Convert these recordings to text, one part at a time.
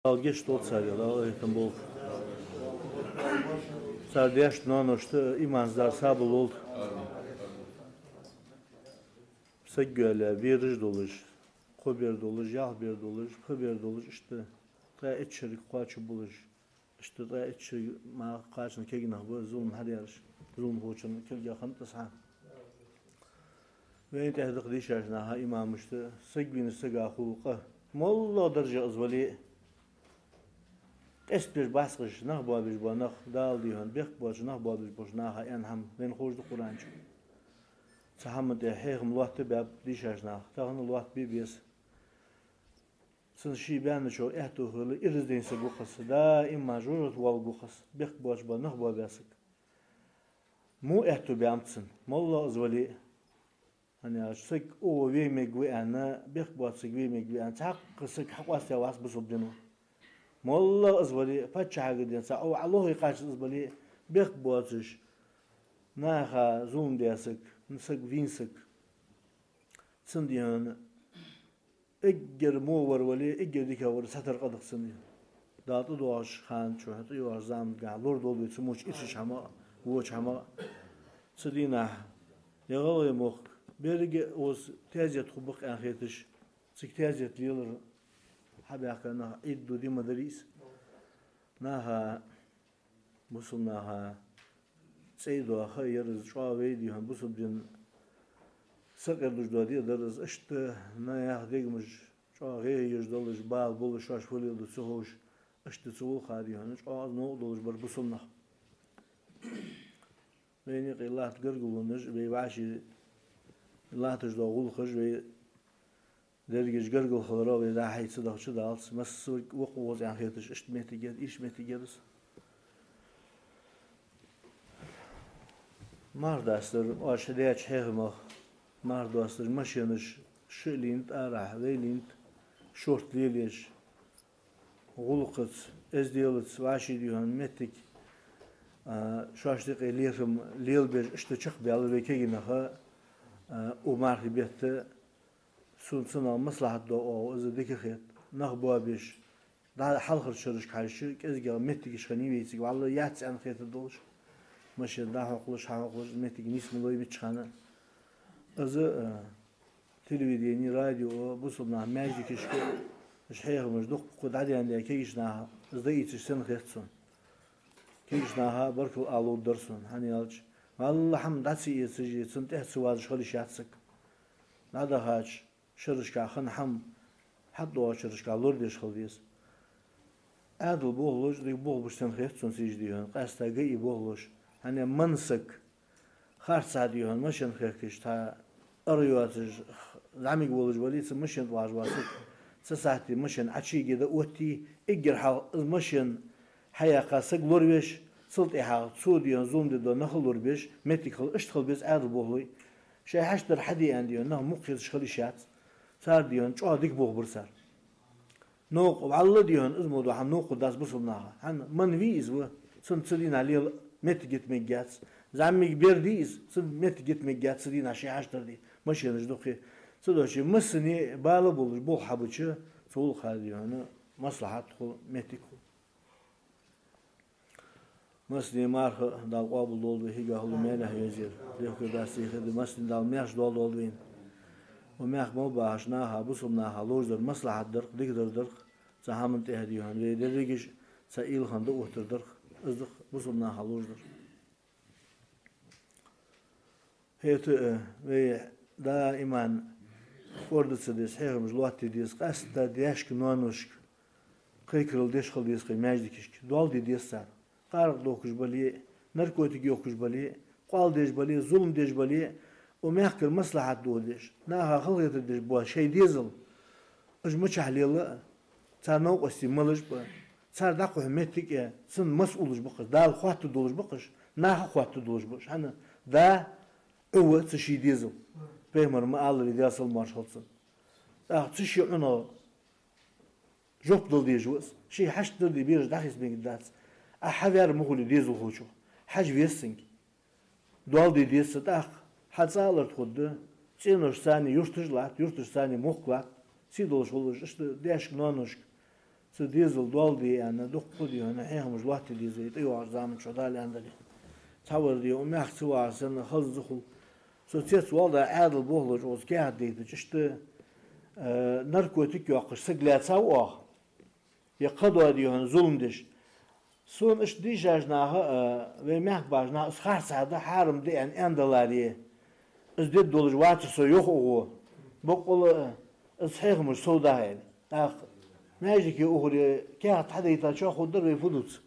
Geç dol sarıyalar, ayıtım bol. Sardiyaş nanoştu, imanzlar sabıl oldu. Segöle, virij doluş, kober doluş, yağ bir doluş, kober doluş işte. Ta içerik kaçı buluş. İşte ta içerik ma kaçın kegine bu zulm her yarış. Zulm hoçun kel yakın tsa. Ve intehdik dişajna ha imamıştı. Segbini sega hukuka. Molla derece azvali. Esbir basqış nah babiş ba nah dal dihan bek baş nah babiş baş nah en ham ben hojdu Kur'ançı. Sahamı de heyhim luattı bab dişajna. Tağın luat bibiyes. Sen şi ben şu ehtu hılı irizdense bu qısı da imma jurut wal bu qıs bek baş ba nah babasık. Mu ehtu beamtsın. Molla azvali hani aşık o ve megwe ana bek basık ve megwe an tak qısık haqas yawas bu subdinu. Molla azvali paçağa gidiyorsa o Allah yıkaç azvali bek boğazış naha zulm diyasık nısık vinsık sın diyan egger mu var vali egger dika var satır qadıqsın diyan dağıtı doğaş xan çoğatı yuvar zam galur dolu çumuç içiş ama uç ama sıdina yağal yemok berge oz tezet xubuk ahetiş sık tezet liyor حبيقنا إدو دي مدريس ناها بوصل ناها سيدو خير شوي ديهم بوصل بين سكر دوش دادي درز اشت نايا ديجمش شوي يجدلش بال بول شاش فولي دو سهوش اشت سول خادي هنش آز نو دولش بر بوصل نه بيني قلات قرقلونش بيواشي الله تجدو غول خش بي dergiş gırgıl xılara ve daha haysı dağçı dağıls massı vaqoz ahiyetiş işmetiget işmetigeriz mardastır aşıdaya çhegma mardastır maşyanış şilint arah velint şortliyeliş gulqıt ezdiyelits vaşi diyan metik şaşlık elirim lilber işte çık bir ve keginaha o marhibette سونسنا مصلحة دو أو إذا ذكر خيط نخبوا بيش ده حلقة شرش كارشة كذا متيجش خني بيتك والله ياتس عن خيط الدولش ماشي ده حقلش متيج نيس ملوي بتشخانة إذا تلفزيوني راديو بوصلنا ماجيك إشكو إيش حياة مش دق قد عادي عندي كيش ناها إذا يتش سن خيطسون كيش ناها بركو ألو درسون هني ألش والله حمد عسي يسجي سنت إحسواز شغلي شاتسك هذا هاج شرشكا خن حم حد لو شرشكا لوردش خليس عادل بوغلوش دي بوغ بشتن خيط سون سيج ديهن قاستا جي بوغلوش هني منسك خارس عديهن مشن خيركش تا أريواتج زعمي بوغلوش وليس مشن واجواسك سساتي مشن عشي جدا أوتي إجر حال مشن حياة سك لوربش صلت إحال سوديان زوم دو نخل لوربش متيخل اشتخل بس عادل بوغلوي شيء حشتر حدي عندي إنه مقيس شغلي شات صار ديون شو هذيك بوغ برسال نوق والله ديون اسمه ده هم نوق داس بصلناها هن من فيز و سنتسلين عليه مت جت مجات زعمي كبير ديز سن مت جت مجات سدين شيء حشتر دي ماشي نجدوخي صدقش مسني بالا بولش بول حبوچه سول خاديون مصلحة متيكو مسلم مارخ دال قابل دولdu higa hulu mena hezir diyor dasi khidi مسلم dal mesh dol vin و meх mo baashna ha busumna ha lojder maslahat dir digder dir zahamın tehdiyan ve dedigiş sa ilhanda oturdur izdiq busumna ha lojder het ve daiman fordsides hegimiz luatti dies qasta diaşk nonushk qeykiril deşkhil dies qimajdikish dol dies sa قارق دوكش بالي نركوتيك يوكش بالي قال ديش بالي ظلم ديش بالي ومحكر مصلحة دودش ناها خلقت ديش بوا شيء ديزل اج مش حليلا صار نوق استعمالش با صار داقو همتك سن مسؤولش بقش دال خوات دولش بقش ناها خوات دولش بقش انا دا هو تشي ديزل بيمر ما قال لي دياسل مارشالسن دا تشي انا جوب دول ديجوس شي حشت دي بيرج داخس بين داتس أحذر مغلي ديزل خوشو حاج ويسنج دول دي ديس تاخ حصالر تخد سينوش ثاني يشتجلات يشتج ثاني مخلات سيدولش ولش ديش نونش سو ديزل دول دي يعني دق دي هنا حيهم مش وقت ديزل يطيعوا زمان شو ده اللي عندنا تصور دي وما يحسوا سنة خلص دخل سو تيت والله عادل بوهلج وز قاعد دي تشت نركوتيك يوقش سجلات سوا يقضوا دي هنا ظلم ديش سون اش دي جاجناها وماك باجنا اسخار ساده حارم دي ان اندلاري از دي دولج واتر سو يوخ او بقول صحيح مش سودا هاي اخ ناجي كي اوري كات حدا يتا خضر بفلوس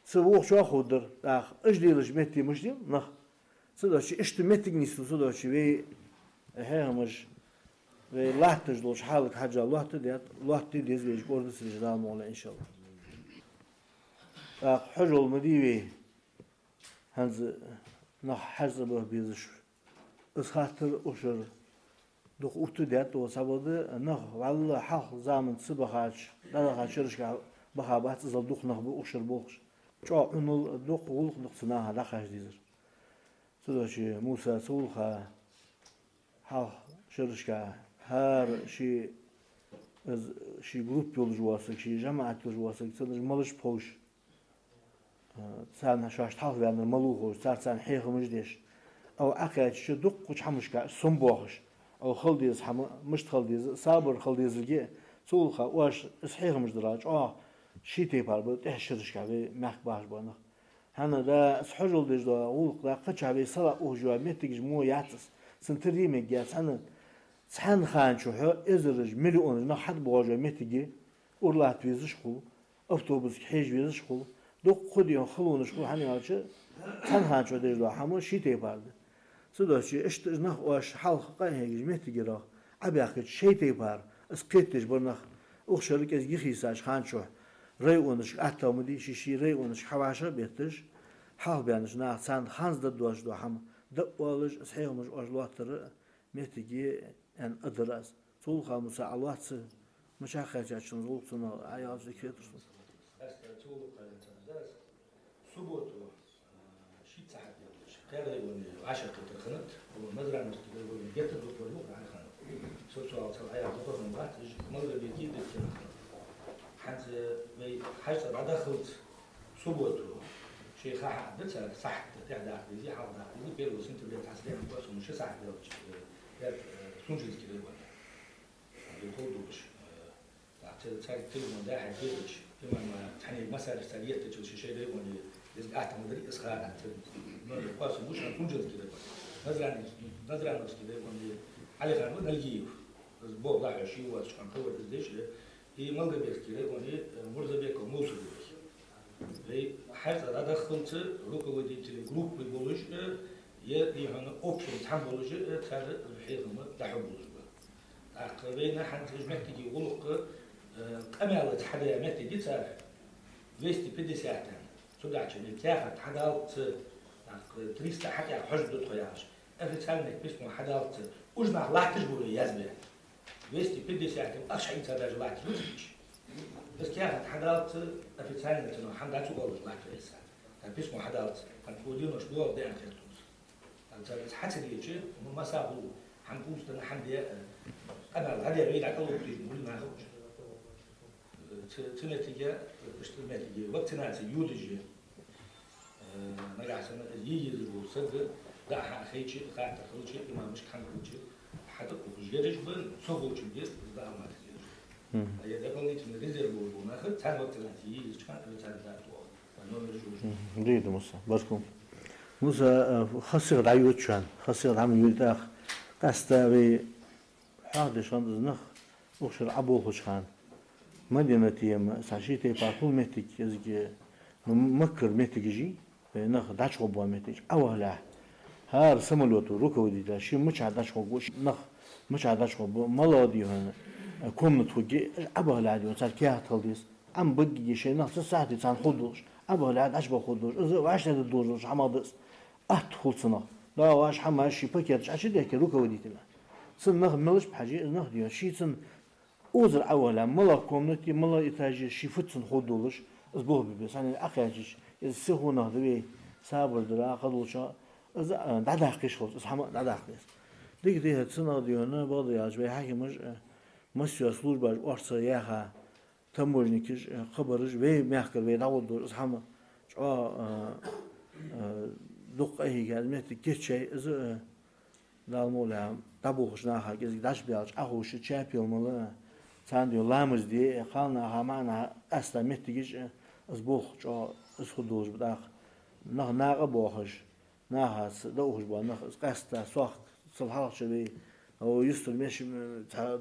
سوق شو خضر اخ اش دي لجمتي مش دي نخ سداشي اشتمتك نيسو سداشي وي هي مش وي لاحتج لوش حالك حاجه الله تديت الله تديز بيج قرد سجدال مولا ان شاء الله حجل مديوي هنز نخ حزب بيزش اسخاطر اشر دوخ اوتو ديت و سبده نخ والله حق زمن صبحاش دغه شرشكا بخابات زل دوخ نخ بو اشر بوخش چا اونل دوخ ولخ نخسنا هدا خاش ديزر سداشي موسى سولخا حق شرشكا هر شي شي جروب يولجواسك شي جماعه يولجواسك سدش مالش بوش سان شاش تحف يعني ملوخ صار سان حيخ مجديش او اكاج شو دق وش حمشكا سنبوخش او خلديز حم مش خلديز صابر خلديز لقي سولخا واش صحيح مش دراج شي تيبار بو تحشرشكا بي مخ باش بانخ هنا دا سحجل ديج دا ولق دا قچا بي صلا اوجوا متيج مو ياتس سنتري ميجاس هنا سحن خان شو ازرج مليون نخ حد بوجا متيجي اورلات بيزش خو اوتوبوس حيج بيزش خو دو خودیان خلونش خو هنی آچه تنها شده دو همون شیطه پرده سداشی اشت نخ واش حلق قایهش مهتیگرا عبیاقت شیطه پر از قیتش برنخ اخشارک از گیخیساش خان شو ری اونش اتامدی شیشی ری اونش حواشا بیتش حال بیانش نه سند خانز دوش دو هم دقوالش از حیامش آجلاتر مهتیگی ان ادراز طول خاموسا علوات مشاخص açın olsun ayağı zikretirsin. سبوتو شي تحت قال يقول 10 خنت ومزرعه يقول جت الدكتور على خنت سوتو على الحياه دكتور من بعد مره بيجي حد حاجه بعد دخلت سبوتو شي خا دت صح تاع دي حاضر دي بيرو سنت بيت حسين بس مش صح ده سونجي كده ولا يخوضوش تاع تلمون ده حكيتش لما تعني مسألة سريعة تجوز شيء ده ولا إذا قعدت مدري إسخاء قاس مش هنكون جد كده نزرع نفس كده ولا على خير نلقيه بوق ضاع شيء وش كان هو تدش هي ملقى بيت كده ولا مرزا بيك وموسى بيك هي حتى هذا خلص روك ودي تلي جروب بيقولش يا هنا أوبشن تحملوش تاع الحين ما تحملوش أقربنا حد جمعت تجي ولق أمالت حدا مت دي صار ويستي بدي ساعتين سوداعش اللي تاخد حداوت 300 حتى حجد الخياش أفتسالنك باسمه حداوت وجمع لا تجبر يزبه ويستي بدي ساعتين أشعر إنت درجة لا تجبرش بس تاخد حداوت أفتسالنك إنه حداوت وقول لا تجبرش باسمه حداوت هنقولين وش دور ده أنكرتوس أنت حتى ديجي وما سابوا حنقول استنى حمدي أنا هذا بعيد عن الله بيجي نقول ما هوش تنتيجة اشتمالية وقتنا سيولوجي نرجع سنة يجي الوصل ده حخيتش قاعد تخلوش ما مش كان كوتش حتى وجيرش بن صوفوش بيت ده ما تجيش هي ده كوني من ريزيرف وناخد ثاني وقتنا يجي كان ثاني ده تو جيد موسى باركم موسى خاصة دعيوت شان خاصة عم يوداخ قستاوي حادش عند النخ وخشر عبو خشخان مدينة يم سعشيتي باركول متك يزج مكر متك جي نخ داش غبوا متك أولا هار سملوتو ركودي دا شي مش عداش غبوش نخ مش عداش غبوا ملادي هنا كم توجي أولا عادي وصار كيا تلديس عم بقي شيء نخ ساعتي كان خدوش أولا عاد أشبه خدوش إذا وعش هذا الدوش حمادس أدخل سنة لا واش حماش شي باكيت عشان ده كركودي تلا سن نخ ملش بحاجة نخ ديا شي سن أوزر أولا ملا كومنتي ملا إتاجي شي فتن خدولش أسبوع بس يعني أخيرش السهو نهضوي صابر درا قدوشا إذا دعاقيش خلص إسحما دعاقيش ديك ده سنة ديانا بعض يعجبه حكي مش يسلوش باش أرص ياها تموجنكش خبرج وي ميحكر وي داود دور إسحامة شو دق أي قال ميت كيت شيء إز دالمولا تابوخش ناها كذا داش بيالش أخوش تشامبيون ملا تانديو لامز دي خالنا همانا أستا ميت تيجي أزبوخ شو أسخدوش بداخ نخ ناقة بوخش ناها دوخش بوا نخ قاستا صح صلحاش شوي أو يستر ماشي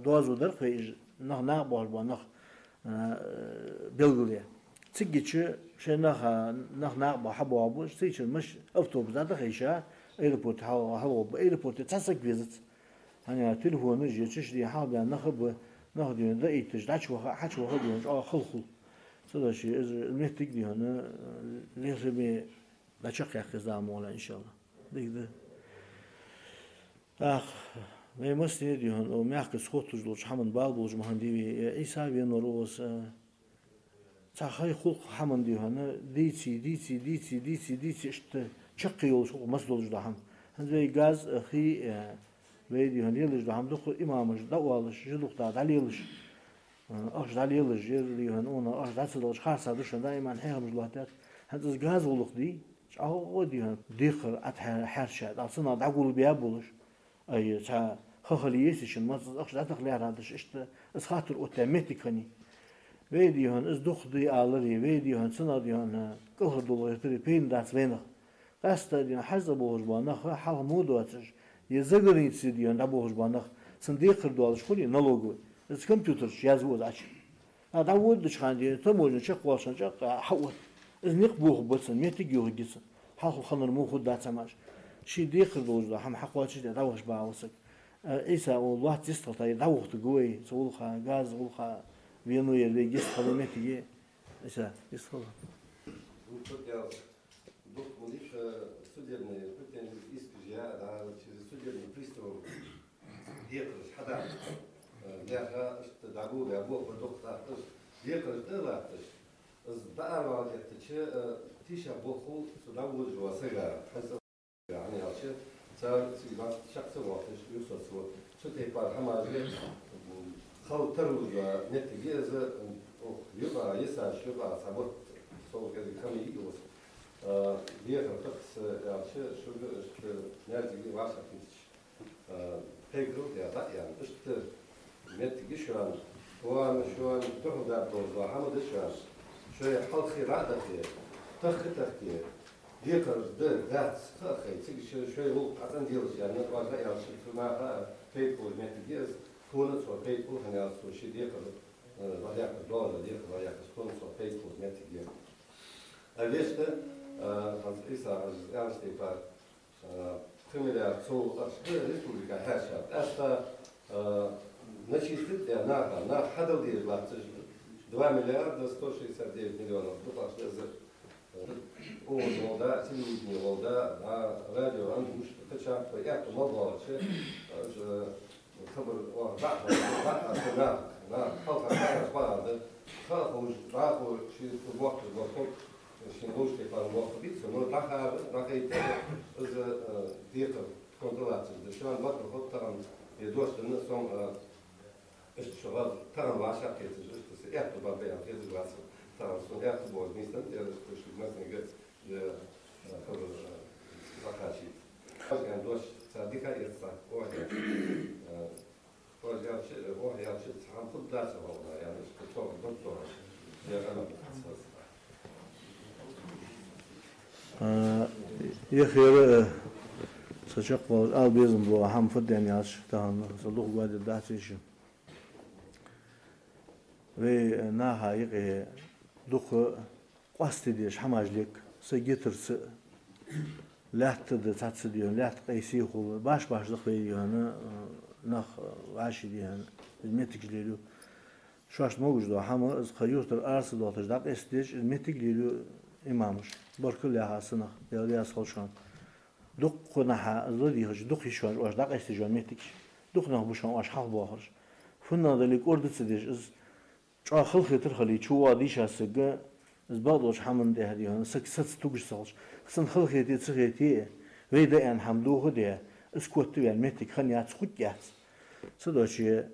دوازو درخ نخ ناقة بوخش بوا نخ بيلغوليا تيجي شيء نخ ناقة حبوا أبوش تيجي مش أفتو بزاد خيشة ايربورت هاو ايربورت تاسك فيزت هني تليفون نجي تشري حاجه نخب ناخذ دقيقه تجدعش حاج واحد خلخل صدق شيء المهتك دي هنا ليش بي لا شق يا خزام ولا ان شاء الله ديك ده اخ ما مستني دي هنا ومعك سخوت جلوش حمد بالبوج مهندي عيسى بينوروس تاخي خلق حمد دي هنا ديتي اشت شقي يولش مسدولش دهم هنزي غاز اخي ويدي هنيلش دهم دخ امامش دوالش جلوق تاع عليلش اش عليلش يري هن انا اش داتلش خاصه دش دائما هيهم جلوتات هنز غاز ولق دي او دي هن ديخر ات حرشه اصلا داقول بيابولش اي تا خخليسشن ما اش داتخلي هذاش اشت اس خاطر اوتوماتيكني ويدي هن اس دخ دي already ويدي هن سنا دي هن كهر دولار تري بين داس وينه قصد دينا حزب بوجبانخ حال مودواتش يزغرين سيديان دا بوجبانخ صنديق خردوالش خولي نالوغو اس كمبيوتر يازوز اش هذا ود شخاندي تموجن شق واشن شق حوت از نيق بوخ بسن ميتي يوغيس حال خنر مو خد داتماش شي دي خردوز دا هم حقواتش دا وش باوسك ايسا والله تستطيع دا وقت قوي سولخا غاز ولخا وينو يريجس خدمتي ايسا يسخل Док молиш судебные претензии искажия, да, через судебный пристав ехать хада, ляха, что дагу, да, бог подохта, ехать дела, здорово, это че тиша боху сюда выжила сега, они вообще царь всегда шахты вот, юсоцу, что ты пар хамазе, халтаруза, нет геза, юба, есаш, юба, сабот, сол гезы камиилос. Ехал как с что нерди ваша финч пегру я да я что метги шуан وان شوان تهدى بوزا حمد شوان شوية حل خيراتك تخطك ديكر دات خي تيجي شوية هو قطن ديالش يعني نقول لا يا شيء ما بيبول متجيز كونت سو بيبول هنا سو شي ديكر رايح دولار ديكر رايح كونت سو بيبول متجيز أليست als Isa als erste Part Kriminal zu Republika Herrschaft. Erster начислит на хадалди 2 миллиарда 169 миллионов. Волда, телевидение Волда, радио Ангуш, хотя я то могла вообще خبر واحد на халка بعد خافوا راحوا شيء في الوقت Символически парламентаризм, но нахай из диетов контролации. Дешеван ватер ход там и доста на сом что там ваша кете, что се это бабе, а это глаз там что это будет место, я что мы говорим, как закачи. Как дош садика это, ой. Ой, я вообще сам куда-то волна, я что доктор. Я рано يخير سشق والآل بيزن بوا هم فدين ياش تهان صدوق قاد الدهتيش وي ناها يقي دوخ قاستي ديش حماج ليك سجيتر س لحت دتاتس ديون لحت قيسي خو باش دخ بيديون نخ عاشي ديان الميتك ليلو شواش موجود دو حما از خيوتر ارس دوتش داق استيج الميتك ليلو إمامش بركل يا حسنا يا رياس خلشان دق قناها زودي هج دق يشوان واش دق استجوان ميتكش دق نه بوشان واش حق باخرش فنا ذلك أرد تديش إز شو خل خيتر خلي شو واديش هسجى إز بعضوش حمن ده هديان سكسات توجس صالش خصن خل خيتي تسخيتي ويدا أن حمدوه ده إز كوتو يعني ميتك خنيات خد جات صدق شيء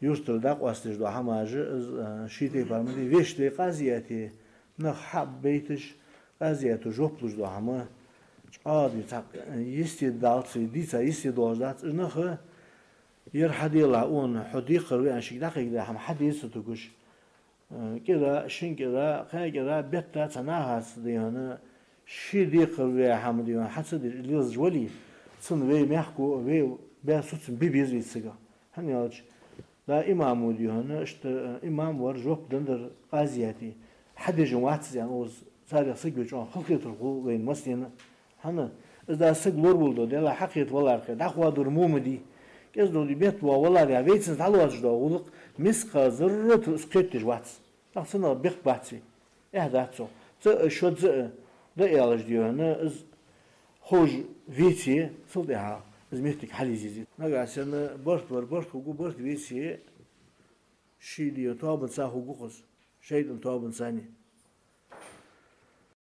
يوستر داق واستج دو حماج شيتي برمدي ويشتي قازياتي نخ حبيتش قازياتو جوبلوش دو حما عادي تاق يستي دالتي ديتا يستي دوزات نخ يرحدي لاون حديقر وان شي دقيق ده هم حديث تقوش كده شين كده خاي كده بيتا تناهس ديانا شي ديقر ويا هم ديان حسد ليز جولي سن وي ميحكو وي بيسوت بيبيز يتسقى هنيالج دا إمام ديانا اشت إمام ورجوب دندر قازياتي حد جماعت يعني اوز صار سجوج عن خلقية القو وين مسلينا هنا إذا سجلور بولدو ديلا حقيقة والله أركي دخوا درموم دي كذا دي بيت والله يا بيتس تعلوج دا ولق مسقى زرة سقيت جواتس تحسنا بيخ باتسي إهداتو شو ده يالج ديانا إز خوج فيتي صدقها إز ميتك حالي زيزي نقع سنة برت وقو برت فيتي شي دي طابن ساخو قوقس شيء طابن ثاني